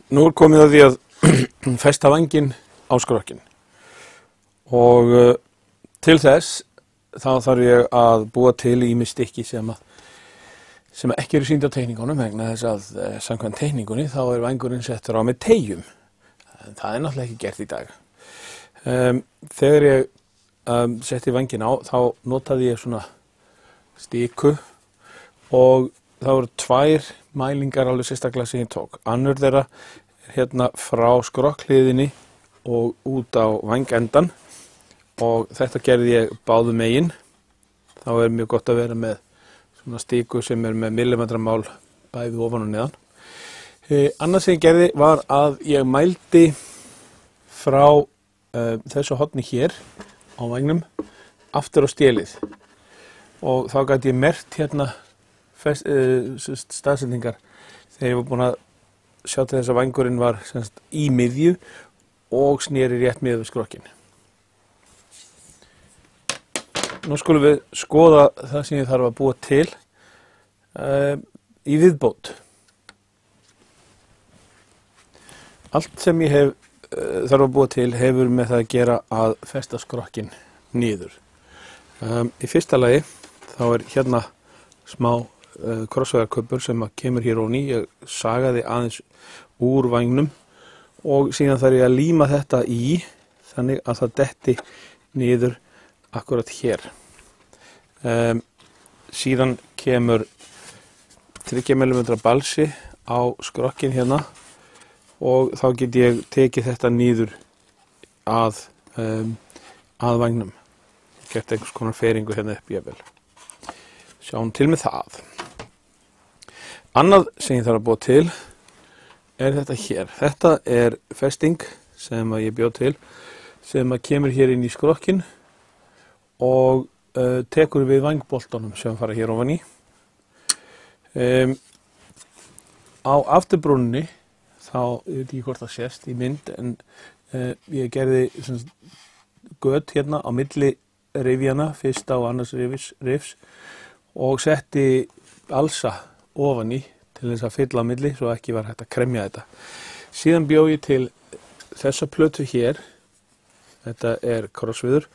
Nú er komið að því að festa vænginn á skrokkinn og til þess þá þarf ég að búa til ýmis stykki sem ekki eru sýnd á teikningunum vegna þess að samkvæmt teikningunni þá er vængurinn settur á með teygjum. Það er náttúrulega ekki gert í dag. Þegar ég setti vænginn á þá notaði ég svona styku og það voru tvær mælingar alveg sérstaklega sem ég tók. Annur þeirra er hérna frá skrokkhliðinni og út á vængendan og þetta gerði ég báðum megin. Þá er mjög gott að vera með svona styku sem er með millimetramál bæði ofan og neðan. Annað sem ég gerði var að ég mældi frá þessu horni hér á vængnum aftur á stélið og þá gæti ég merkt hérna staðsetningar þegar ég var búinn að sjá til þess að vængurinn var í miðju og sneri rétt miðað við skrokkinn. Nú skulum við skoða það sem ég þarf að búa til í viðbót. Allt sem ég þarf að búa til hefur með það að gera að festa skrokkinn niður. Í fyrsta lagi þá er hérna smá krossvegarkubbur sem kemur hér ofan í. Ég sagaði aðeins úr vængnum og síðan þarf ég að líma þetta í þannig að það detti niður akkurat hér. Síðan kemur 30 mm balsi á skrokkinn hérna og þá get ég tekið þetta niður að vængnum. Gert einhvers konar feringu hérna upp jafnvel. Sjáum til með það. Annað sem ég þarf að búa til er þetta hér. Þetta er festing sem ég bjó til sem kemur hér inn í skrokkinn og tekur við vængboltunum sem fara hér ofan í. Á afturbrúninni þá, ég veit ekki hvort það sést í mynd, en ég gerði göt hérna á milli rifjana, fyrsta og annars rifs og setti balsa ofan í til þess að fylla á milli svo ekki var hægt að kremja þetta. Síðan bjó ég til þessa plötu hér, þetta er krossviður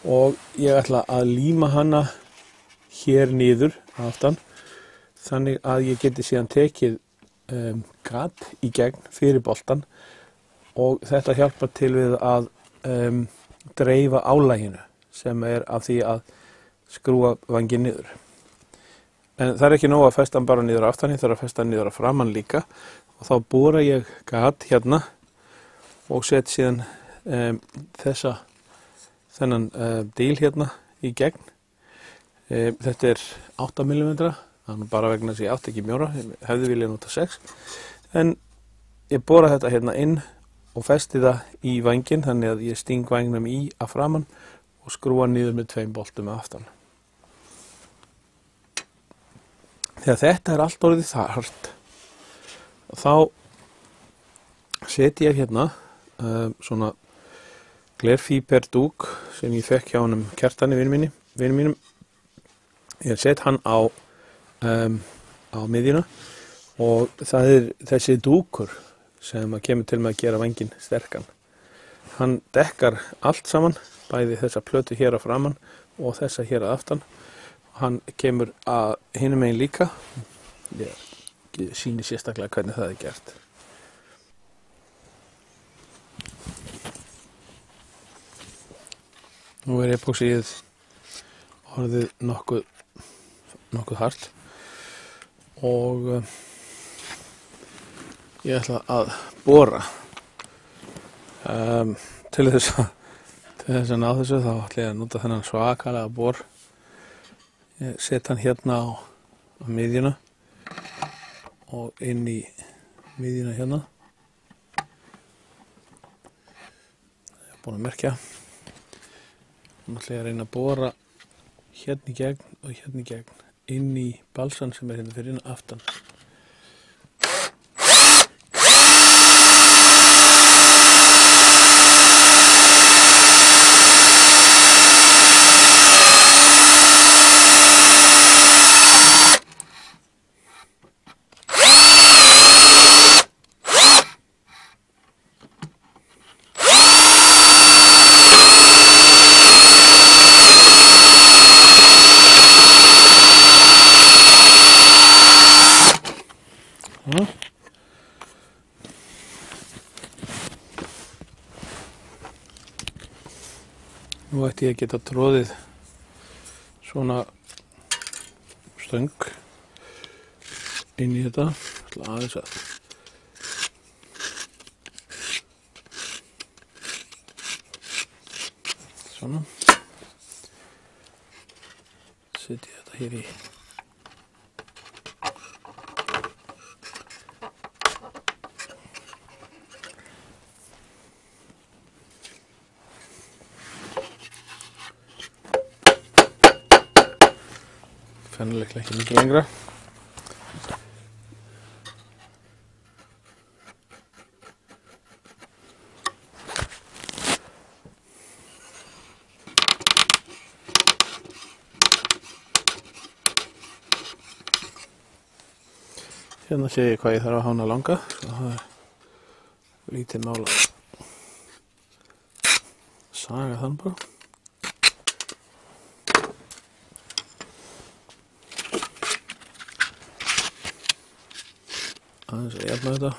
og ég ætla að líma hana hér niður aftan þannig að ég geti síðan tekið gat í gegn fyrir boltan og þetta hjálpar til við að dreifa álaginu sem er af því að skrúa vænginn niður. En það er ekki nóg að festa hann bara niður aftan, ég þarf að festa hann niður að framan líka og þá bora ég gat hérna og set síðan þennan díl hérna í gegn. Þetta er 8 mm, þannig bara vegna þess að ég átti ekki mjóra, hefði viljað nota 6. En ég bora þetta hérna inn og festi það í vænginn þannig að ég sting vængnum í að framan og skrúa niður með 2 boltum aftan. Þegar þetta er allt orðið þarft, þá seti ég hérna svona glerfíberdúk sem ég fekk hjá honum Kjartani vini mínum. Ég set hann á miðjuna og það er þessi dúkur sem kemur til með að gera vænginn sterkan. Hann dekkar allt saman, bæði þessa plötu hér að framan og þessa hér að aftan. Hann kemur að hinum megin líka. Ég sýni sérstaklega hvernig það er gert. Nú er epóxíið orðið nokkuð hart og ég ætla að bora. Til þess að ná þessu þá ætla ég að nota þennan svakalega bor. Ég set hann hérna á miðjuna og inn í miðjuna hérna. Ég er búinn að merkja. Nú ætla ég að reyna að bora hérna í gegn og hérna í gegn inn í balsan sem er hérna fyrir inn aftan. Nú ætti ég að geta troðið svona stöng inn í þetta. Aðeins að svona setja þetta hér í. Fennilega ekki mikið lengra. Hérna sé ég hvað ég þarf að hána langa, svo það er lítið mál að saga þann bara. Aðeins að jafna þetta.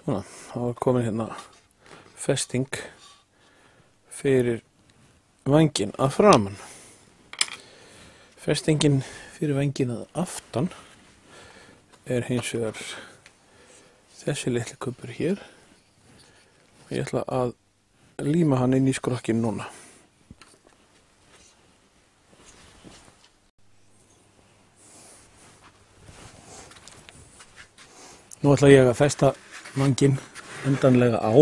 Svona, þá er komin hérna festing fyrir vænginn að framan. Festingin fyrir vænginn að aftan er hins vegar þessi litli kubbur hér og ég ætla að líma hann inn í skrokkinn núna. Nú ætla ég að festa vænginn endanlega á.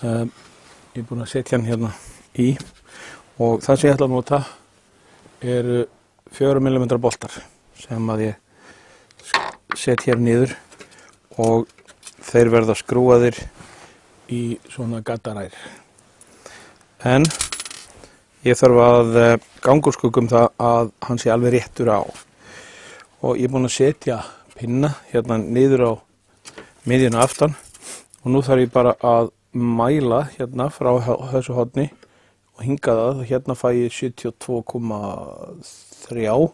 Ég er búinn að setja hann hérna í og það sem ég ætla að nota eru 4 mm boltar sem að ég set hér niður og þeir verða skrúaðir í svona gaddaræðir. En ég þarf að ganga úr skuggum það að hann sé alveg réttur á. Og ég er búinn að setja pinna hérna niður á miðjuna aftan og nú þarf ég bara að mæla hérna frá þessu horni og hinga það. Hérna fæ ég 72,3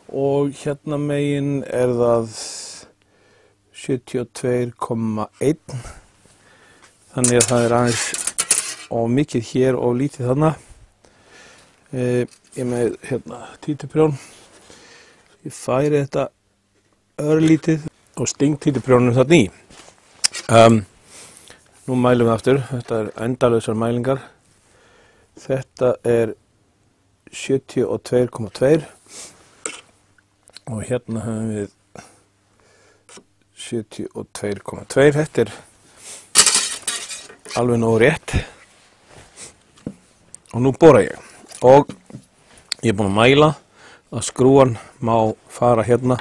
og hérna megin er það 72,1. Þannig að það er aðeins og mikið hér og lítið þarna. Ég er með hérna títuprjón. Ég færi þetta örlítið og sting títuprjónum þarna í. Nú mælum við aftur. Þetta er endalausar mælingar. Þetta er 72,2 og hérna höfum við 72,2. Þetta er alveg nógu rétt. Og nú bora ég. Og ég er búinn að mæla að skrúan má fara hérna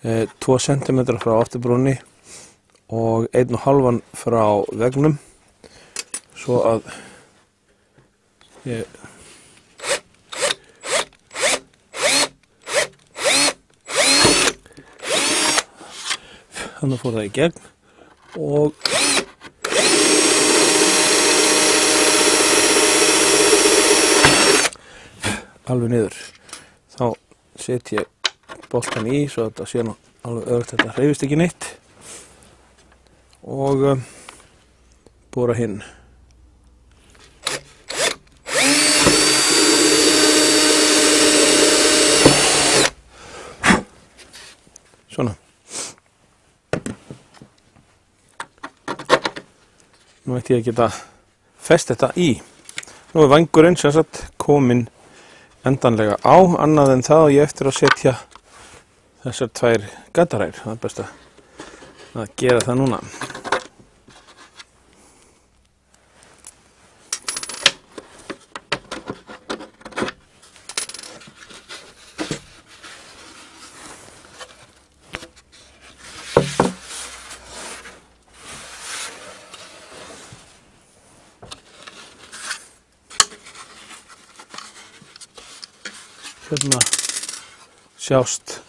2 cm frá afturbrúnni og 1,5 frá vegnum svo að ég þannig fór það í gegn og alveg niður. Þá set ég boltan í svo að þetta sé nú alveg örugt, þetta hreyfist ekki neitt og bora hinn. Svona. Nú ætti ég að geta fest þetta í. Nú er vængurinn sem sagt kominn endanlega á, annað en það og ég eftir að setja þessar 2 gaddaræðir. Það er best að gera það núna. Hérna sjást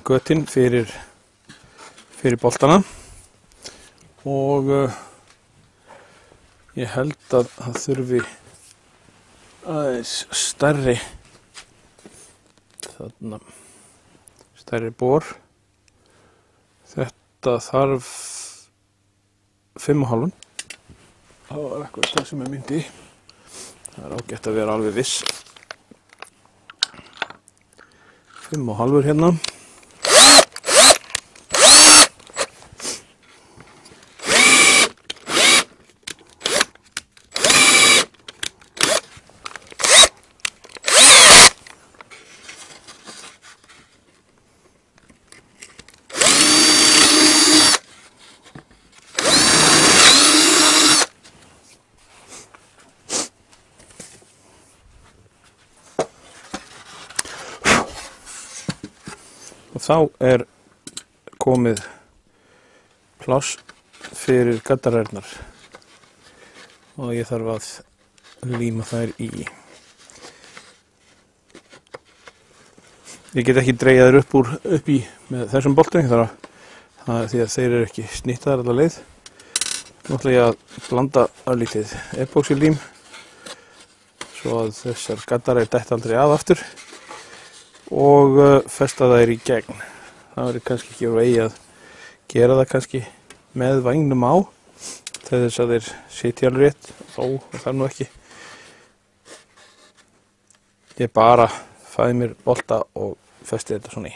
götin fyrir boltana og Ég held að það þurfi aðeins stærri bor. Þetta þarf 5,5. Það var eitthvað það sem ég myndi. Það er ágætt að vera alveg viss. 5,5 hérna. Og þá er komið pláss fyrir gaddaræðurnar og ég þarf að líma þær í. Ég get ekki dregið þær upp í með þessum boltum því að þeir eru ekki snittaðar alla leið. Nú ætla ég að blanda örlítið epóxylím svo að þessar gaddaræður detti aldrei að aftur og festa þær í gegn. Það verður kannski ekki vegi að gera það kannski með vængnum á til þess að þeir sitja alveg rétt, þó það nú ekki. Ég bara fæði mér bolta og festi þetta svona í.